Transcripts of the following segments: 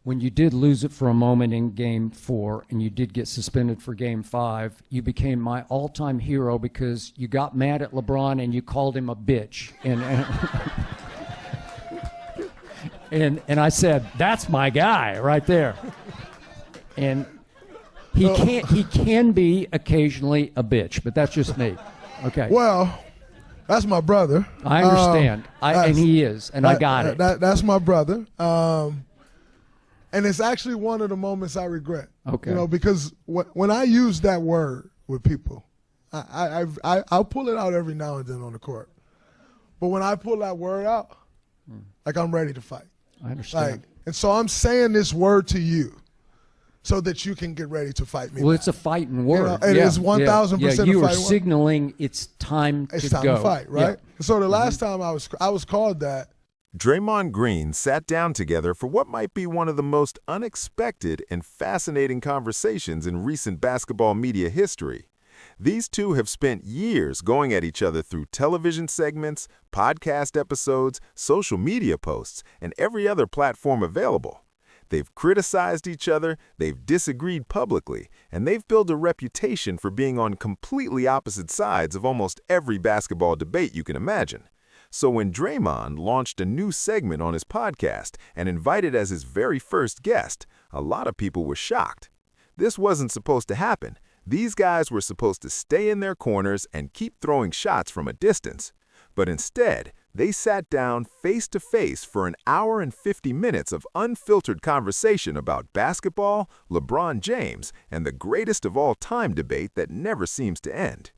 when you did lose it for a moment in Game 4 and you did get suspended for Game 5, you became my all-time hero because you got mad at LeBron and you called him a bitch. And I said, that's my guy right there. And he can be occasionally a bitch, but that's just me. Okay. Well, that's my brother. I understand. And he is, and I got it. That's my brother. And it's actually one of the moments I regret. Okay. You know, because when I use that word with people, I'll pull it out every now and then on the court. But when I pull that word out, like I'm ready to fight. I understand. And so I'm saying this word to you so that you can get ready to fight me. Well, back. It's a fighting word. You know, it is 1,000% a fighting word. You are signaling it's time to go. It's time to fight, right? Yeah. So the last time I was called that. Draymond Green sat down together for what might be one of the most unexpected and fascinating conversations in recent basketball media history. These two have spent years going at each other through television segments, podcast episodes, social media posts, and every other platform available. They've criticized each other, they've disagreed publicly, and they've built a reputation for being on completely opposite sides of almost every basketball debate you can imagine. So when Draymond launched a new segment on his podcast and invited as his very first guest, a lot of people were shocked. This wasn't supposed to happen. These guys were supposed to stay in their corners and keep throwing shots from a distance. But instead, they sat down face to face for an hour and 50 minutes of unfiltered conversation about basketball, LeBron James, and the greatest of all time debate that never seems to end.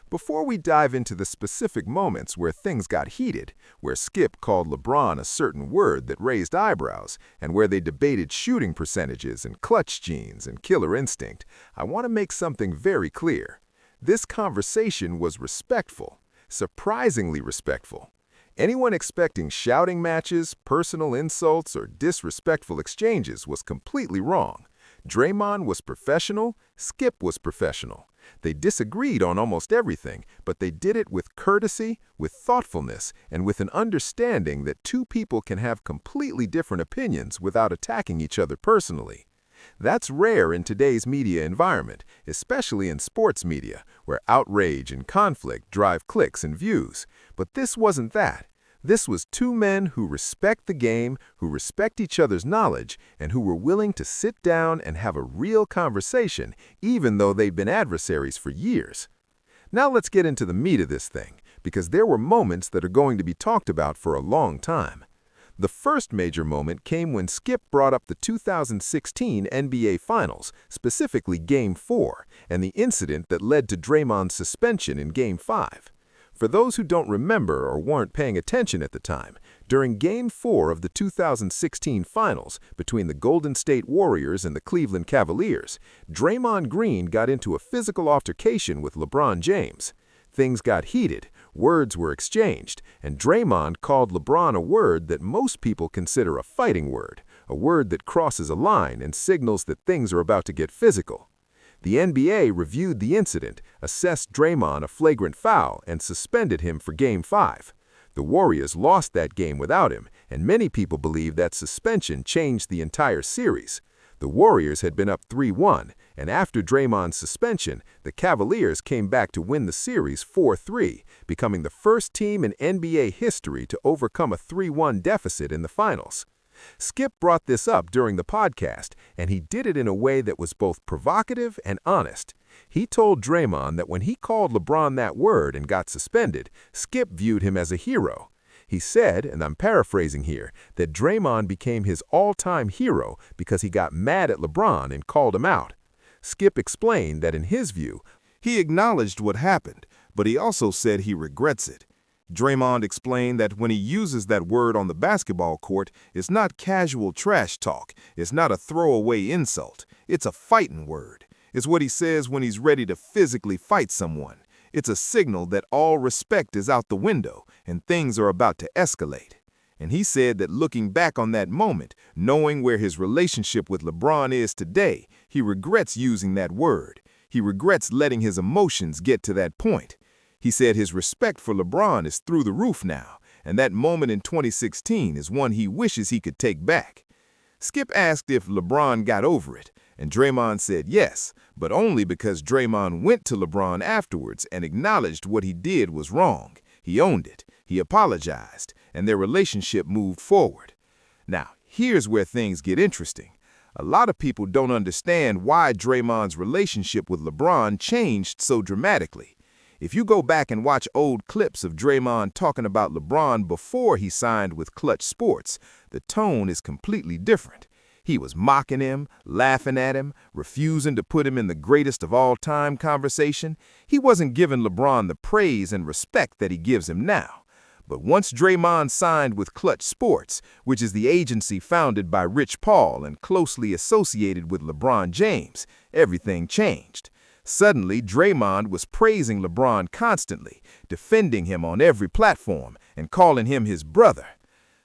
Before we dive into the specific moments where things got heated, where Skip called LeBron a certain word that raised eyebrows, and where they debated shooting percentages and clutch genes and killer instinct, I want to make something very clear. This conversation was respectful, surprisingly respectful. Anyone expecting shouting matches, personal insults, or disrespectful exchanges was completely wrong. Draymond was professional, Skip was professional. They disagreed on almost everything, but they did it with courtesy, with thoughtfulness, and with an understanding that two people can have completely different opinions without attacking each other personally. That's rare in today's media environment, especially in sports media, where outrage and conflict drive clicks and views. But this wasn't that. This was two men who respect the game, who respect each other's knowledge, and who were willing to sit down and have a real conversation, even though they'd been adversaries for years. Now let's get into the meat of this thing, because there were moments that are going to be talked about for a long time. The first major moment came when Skip brought up the 2016 NBA Finals, specifically Game 4, and the incident that led to Draymond's suspension in Game 5. For those who don't remember or weren't paying attention at the time, during Game 4 of the 2016 Finals between the Golden State Warriors and the Cleveland Cavaliers, Draymond Green got into a physical altercation with LeBron James. Things got heated, words were exchanged, and Draymond called LeBron a word that most people consider a fighting word, a word that crosses a line and signals that things are about to get physical. The NBA reviewed the incident, assessed Draymond a flagrant foul, and suspended him for Game 5. The Warriors lost that game without him, and many people believe that suspension changed the entire series. The Warriors had been up 3-1, and after Draymond's suspension, the Cavaliers came back to win the series 4-3, becoming the first team in NBA history to overcome a 3-1 deficit in the finals. Skip brought this up during the podcast, and he did it in a way that was both provocative and honest. He told Draymond that when he called LeBron that word and got suspended, Skip viewed him as a hero. He said, and I'm paraphrasing here, that Draymond became his all-time hero because he got mad at LeBron and called him out. Skip explained that in his view, he acknowledged what happened, but he also said he regrets it. Draymond explained that when he uses that word on the basketball court, it's not casual trash talk, it's not a throwaway insult, it's a fighting word. It's what he says when he's ready to physically fight someone. It's a signal that all respect is out the window and things are about to escalate. And he said that looking back on that moment, knowing where his relationship with LeBron is today, he regrets using that word. He regrets letting his emotions get to that point. He said his respect for LeBron is through the roof now, and that moment in 2016 is one he wishes he could take back. Skip asked if LeBron got over it, and Draymond said yes, but only because Draymond went to LeBron afterwards and acknowledged what he did was wrong. He owned it, he apologized, and their relationship moved forward. Now, here's where things get interesting. A lot of people don't understand why Draymond's relationship with LeBron changed so dramatically. If you go back and watch old clips of Draymond talking about LeBron before he signed with Clutch Sports, the tone is completely different. He was mocking him, laughing at him, refusing to put him in the greatest of all time conversation. He wasn't giving LeBron the praise and respect that he gives him now. But once Draymond signed with Clutch Sports, which is the agency founded by Rich Paul and closely associated with LeBron James, everything changed. Suddenly, Draymond was praising LeBron constantly, defending him on every platform, and calling him his brother.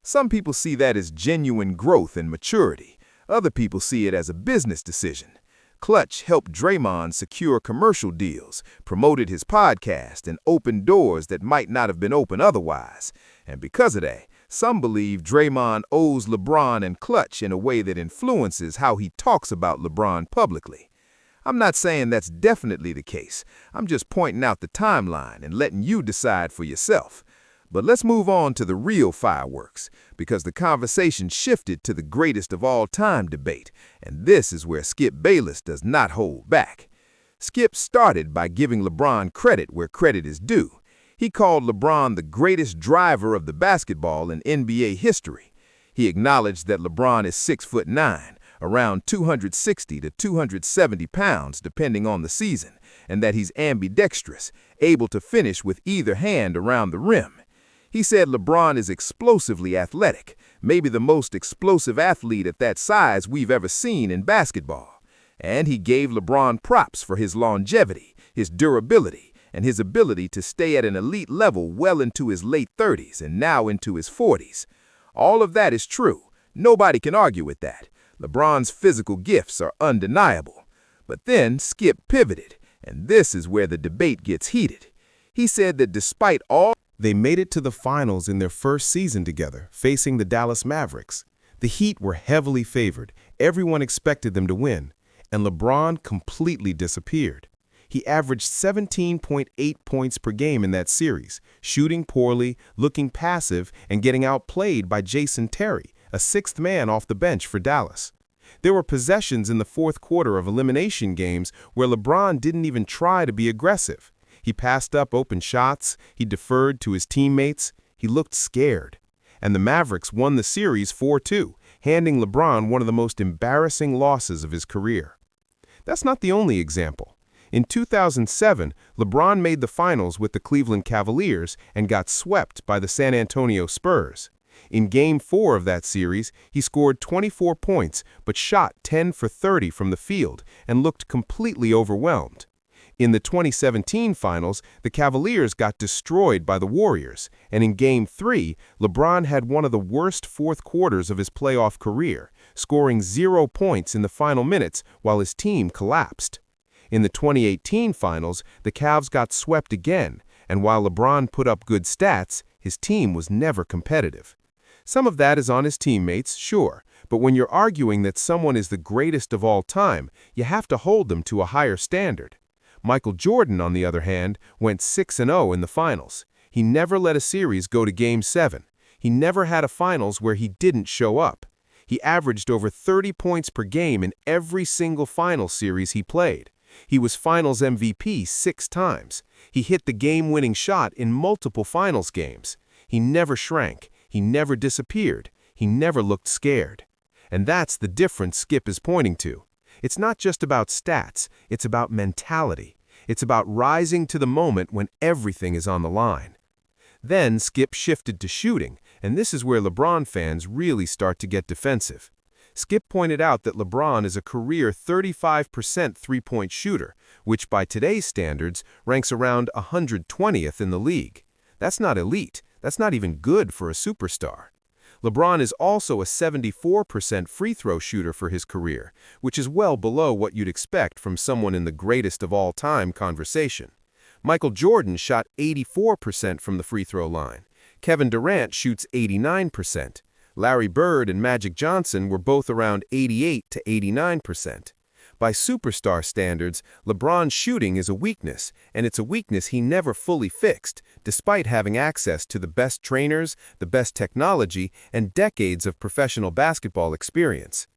Some people see that as genuine growth and maturity. Other people see it as a business decision. Clutch helped Draymond secure commercial deals, promoted his podcast, and opened doors that might not have been open otherwise. And because of that, some believe Draymond owes LeBron and Clutch in a way that influences how he talks about LeBron publicly. I'm not saying that's definitely the case. I'm just pointing out the timeline and letting you decide for yourself. But let's move on to the real fireworks, because the conversation shifted to the greatest of all time debate, and this is where Skip Bayless does not hold back. Skip started by giving LeBron credit where credit is due. He called LeBron the greatest driver of the basketball in NBA history. He acknowledged that LeBron is 6'9", around 260 to 270 pounds depending on the season, and that he's ambidextrous, able to finish with either hand around the rim. He said LeBron is explosively athletic, maybe the most explosive athlete at that size we've ever seen in basketball. And he gave LeBron props for his longevity, his durability, and his ability to stay at an elite level well into his late 30s and now into his 40s. All of that is true. Nobody can argue with that. LeBron's physical gifts are undeniable. But then Skip pivoted, and this is where the debate gets heated. He said that despite all they made it to the finals in their first season together, facing the Dallas Mavericks. The Heat were heavily favored. Everyone expected them to win, and LeBron completely disappeared. He averaged 17.8 points per game in that series, shooting poorly, looking passive, and getting outplayed by Jason Terry, a sixth man off the bench for Dallas. There were possessions in the fourth quarter of elimination games where LeBron didn't even try to be aggressive. He passed up open shots, he deferred to his teammates, he looked scared. And the Mavericks won the series 4-2, handing LeBron one of the most embarrassing losses of his career. That's not the only example. In 2007, LeBron made the finals with the Cleveland Cavaliers and got swept by the San Antonio Spurs. In Game 4 of that series, he scored 24 points but shot 10 for 30 from the field and looked completely overwhelmed. In the 2017 finals, the Cavaliers got destroyed by the Warriors, and in Game 3, LeBron had one of the worst fourth quarters of his playoff career, scoring 0 points in the final minutes while his team collapsed. In the 2018 finals, the Cavs got swept again, and while LeBron put up good stats, his team was never competitive. Some of that is on his teammates, sure, but when you're arguing that someone is the greatest of all time, you have to hold them to a higher standard. Michael Jordan, on the other hand, went 6-0 in the finals. He never let a series go to Game 7. He never had a finals where he didn't show up. He averaged over 30 points per game in every single final series he played. He was Finals MVP 6 times. He hit the game-winning shot in multiple finals games. He never shrank. He never disappeared. He never looked scared. And that's the difference Skip is pointing to. It's not just about stats, it's about mentality. It's about rising to the moment when everything is on the line. Then Skip shifted to shooting, and this is where LeBron fans really start to get defensive. Skip pointed out that LeBron is a career 35% three-point shooter, which by today's standards ranks around 120th in the league. That's not elite. That's not even good for a superstar. LeBron is also a 74% free throw shooter for his career, which is well below what you'd expect from someone in the greatest of all time conversation. Michael Jordan shot 84% from the free throw line. Kevin Durant shoots 89%. Larry Bird and Magic Johnson were both around 88 to 89%. By superstar standards, LeBron's shooting is a weakness, and it's a weakness he never fully fixed, despite having access to the best trainers, the best technology, and decades of professional basketball experience.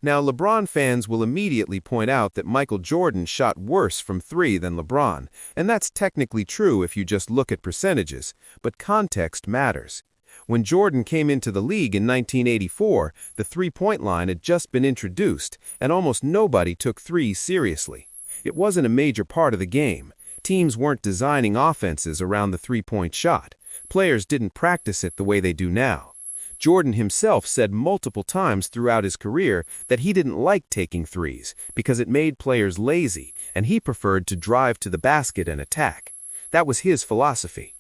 Now, LeBron fans will immediately point out that Michael Jordan shot worse from three than LeBron, and that's technically true if you just look at percentages, but context matters. When Jordan came into the league in 1984, the three-point line had just been introduced, and almost nobody took threes seriously. It wasn't a major part of the game. Teams weren't designing offenses around the three-point shot. Players didn't practice it the way they do now. Jordan himself said multiple times throughout his career that he didn't like taking threes because it made players lazy, and he preferred to drive to the basket and attack. That was his philosophy.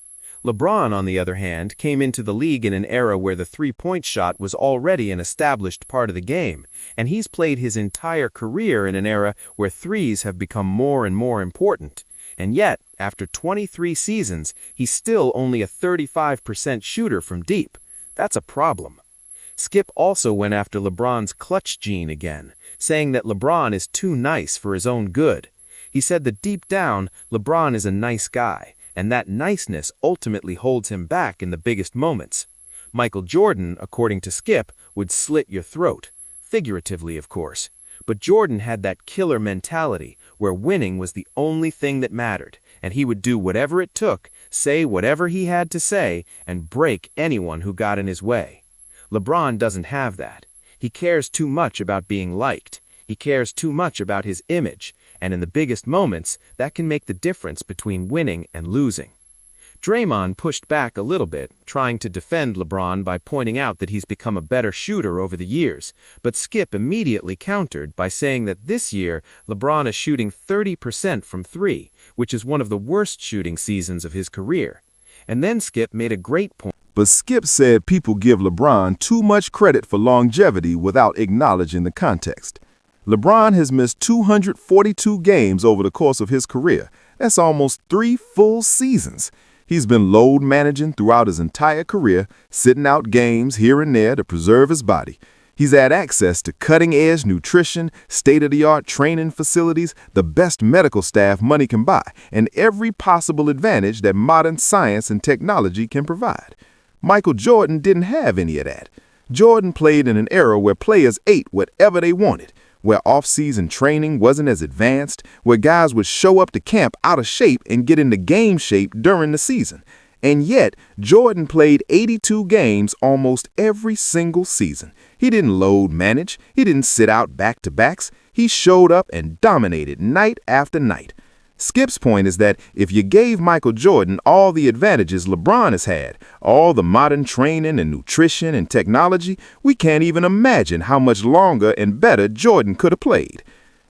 LeBron, on the other hand, came into the league in an era where the three-point shot was already an established part of the game, and he's played his entire career in an era where threes have become more and more important. And yet, after 23 seasons, he's still only a 35% shooter from deep. That's a problem. Skip also went after LeBron's clutch gene again, saying that LeBron is too nice for his own good. He said that deep down, LeBron is a nice guy, and that niceness ultimately holds him back in the biggest moments. Michael Jordan, according to Skip, would slit your throat. Figuratively, of course. But Jordan had that killer mentality where winning was the only thing that mattered, and he would do whatever it took, say whatever he had to say, and break anyone who got in his way. LeBron doesn't have that. He cares too much about being liked. He cares too much about his image, and in the biggest moments, that can make the difference between winning and losing. Draymond pushed back a little bit, trying to defend LeBron by pointing out that he's become a better shooter over the years, but Skip immediately countered by saying that this year, LeBron is shooting 30% from three, which is one of the worst shooting seasons of his career. And then Skip made a great point. But Skip said people give LeBron too much credit for longevity without acknowledging the context. LeBron has missed 242 games over the course of his career. That's almost 3 full seasons. He's been load managing throughout his entire career, sitting out games here and there to preserve his body. He's had access to cutting-edge nutrition, state-of-the-art training facilities, the best medical staff money can buy, and every possible advantage that modern science and technology can provide. Michael Jordan didn't have any of that. Jordan played in an era where players ate whatever they wanted, where off-season training wasn't as advanced, where guys would show up to camp out of shape and get into game shape during the season. And yet, Jordan played 82 games almost every single season. He didn't load manage. He didn't sit out back-to-backs. He showed up and dominated night after night. Skip's point is that if you gave Michael Jordan all the advantages LeBron has had, all the modern training and nutrition and technology, we can't even imagine how much longer and better Jordan could have played.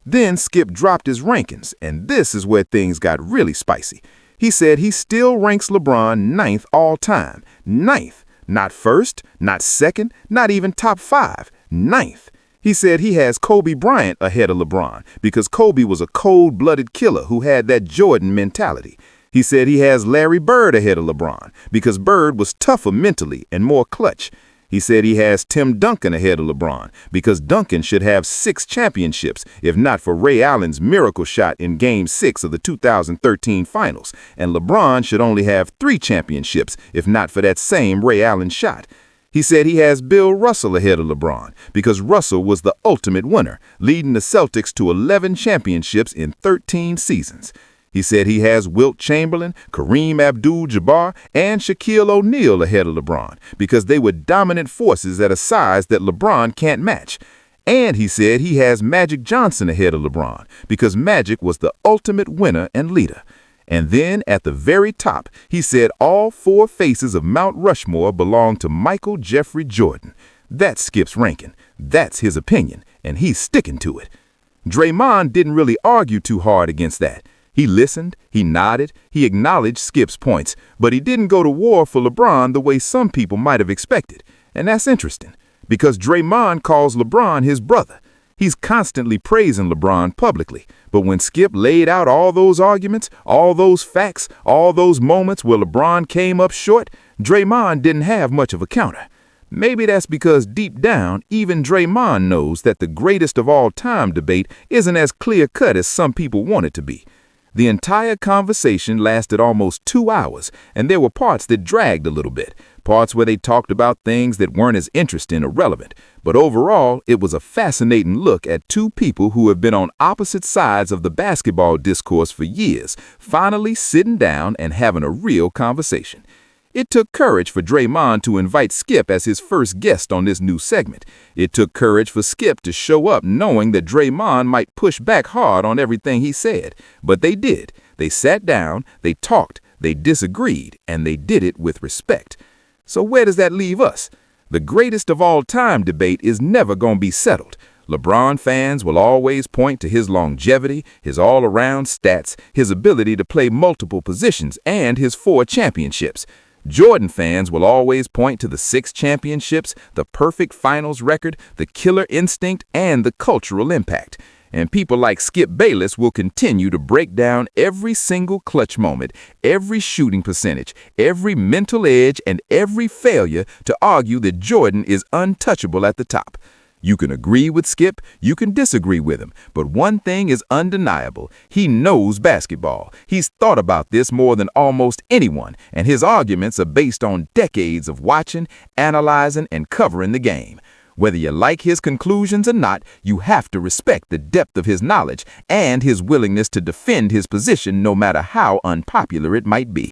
Then Skip dropped his rankings, and this is where things got really spicy. He said he still ranks LeBron 9th all time. 9th. Not first, not second, not even top 5. 9th. He said he has Kobe Bryant ahead of LeBron because Kobe was a cold-blooded killer who had that Jordan mentality. He said he has Larry Bird ahead of LeBron because Bird was tougher mentally and more clutch. He said he has Tim Duncan ahead of LeBron because Duncan should have 6 championships if not for Ray Allen's miracle shot in Game 6 of the 2013 Finals, and LeBron should only have 3 championships if not for that same Ray Allen shot. He said he has Bill Russell ahead of LeBron because Russell was the ultimate winner, leading the Celtics to 11 championships in 13 seasons. He said he has Wilt Chamberlain, Kareem Abdul-Jabbar, and Shaquille O'Neal ahead of LeBron because they were dominant forces at a size that LeBron can't match. And he said he has Magic Johnson ahead of LeBron because Magic was the ultimate winner and leader. And then at the very top, he said all 4 faces of Mount Rushmore belong to Michael Jeffrey Jordan. That's Skip's ranking. That's his opinion, and he's sticking to it. Draymond didn't really argue too hard against that. He listened, he nodded, he acknowledged Skip's points, but he didn't go to war for LeBron the way some people might have expected. And that's interesting, because Draymond calls LeBron his brother. He's constantly praising LeBron publicly, but when Skip laid out all those arguments, all those facts, all those moments where LeBron came up short, Draymond didn't have much of a counter. Maybe that's because deep down, even Draymond knows that the greatest of all time debate isn't as clear-cut as some people want it to be. The entire conversation lasted almost 2 hours, and there were parts that dragged a little bit, parts where they talked about things that weren't as interesting or relevant. But overall, it was a fascinating look at two people who have been on opposite sides of the basketball discourse for years, finally sitting down and having a real conversation. It took courage for Draymond to invite Skip as his first guest on this new segment. It took courage for Skip to show up knowing that Draymond might push back hard on everything he said. But they did. They sat down, they talked, they disagreed, and they did it with respect. So where does that leave us? The greatest of all time debate is never going to be settled. LeBron fans will always point to his longevity, his all-around stats, his ability to play multiple positions, and his 4 championships. Jordan fans will always point to the 6 championships, the perfect finals record, the killer instinct, and the cultural impact. And people like Skip Bayless will continue to break down every single clutch moment, every shooting percentage, every mental edge, and every failure to argue that Jordan is untouchable at the top. You can agree with Skip, you can disagree with him, but one thing is undeniable. He knows basketball. He's thought about this more than almost anyone, and his arguments are based on decades of watching, analyzing, and covering the game. Whether you like his conclusions or not, you have to respect the depth of his knowledge and his willingness to defend his position no matter how unpopular it might be.